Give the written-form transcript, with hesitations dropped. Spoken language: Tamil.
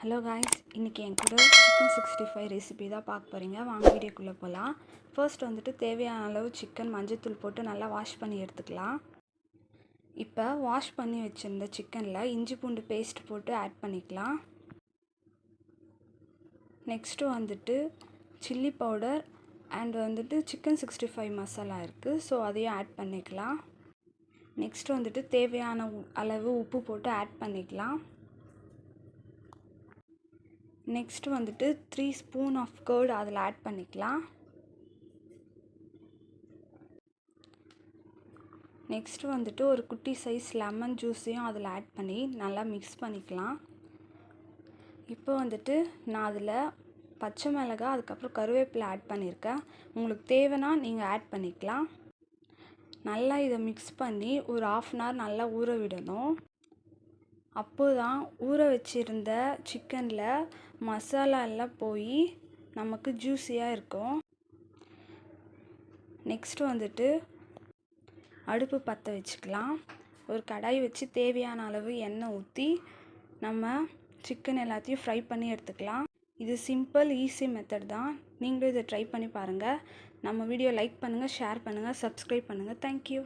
ஹலோ காய்ஸ், இன்றைக்கி என் கூட சிக்கன் 65 ரெசிபி தான் பார்க்க போகிறீங்க. வாங்க வீடியோக்குள்ளே போகலாம். ஃபர்ஸ்ட் வந்துட்டு தேவையான அளவு சிக்கன் மஞ்சத்தூள் போட்டு நல்லா வாஷ் பண்ணி எடுத்துக்கலாம். இப்போ வாஷ் பண்ணி வச்சுருந்த சிக்கனில் இஞ்சி பூண்டு பேஸ்ட் போட்டு ஆட் பண்ணிக்கலாம். நெக்ஸ்ட்டு வந்துட்டு சில்லி பவுடர் அண்ட் வந்துட்டு சிக்கன் 65 மசாலா இருக்குது, ஸோ அதையும் ஆட் பண்ணிக்கலாம். நெக்ஸ்ட்டு வந்துட்டு தேவையான அளவு உப்பு போட்டு ஆட் பண்ணிக்கலாம். நெக்ஸ்ட் வந்துட்டு 3 ஸ்பூன் ஆஃப் கர்ட் அதில் ஆட் பண்ணிக்கலாம். நெக்ஸ்ட் வந்துட்டு ஒரு குட்டி சைஸ் லெமன் ஜூஸையும் அதில் ஆட் பண்ணி நல்லா மிக்ஸ் பண்ணிக்கலாம். இப்போ வந்துட்டு நான் அதில் பச்சை மிளகாய் அதுக்கப்புறம் கருவேப்பிலை ஆட் பண்ணியிருக்கேன். உங்களுக்கு தேவைன்னா நீங்கள் ஆட் பண்ணிக்கலாம். நல்லா இதை மிக்ஸ் பண்ணி ஒரு 1/2 hour நல்லா ஊற விடணும். அப்போ தான் ஊற வச்சுருந்த சிக்கனில் மசாலா எல்லாம் போய் நமக்கு ஜூஸியாக இருக்கும். நெக்ஸ்ட்டு வந்துட்டு அடுப்பு பற்ற வச்சுக்கலாம். ஒரு கடாய் வச்சு தேவையான அளவு எண்ணெய் ஊற்றி நம்ம சிக்கன் எல்லாத்தையும் ஃப்ரை பண்ணி எடுத்துக்கலாம். இது சிம்பிள் ஈஸி மெத்தட் தான். நீங்களும் இதை ட்ரை பண்ணி பாருங்கள். நம்ம வீடியோ லைக் பண்ணுங்கள், ஷேர் பண்ணுங்கள், சப்ஸ்கிரைப் பண்ணுங்கள். தேங்க்யூ.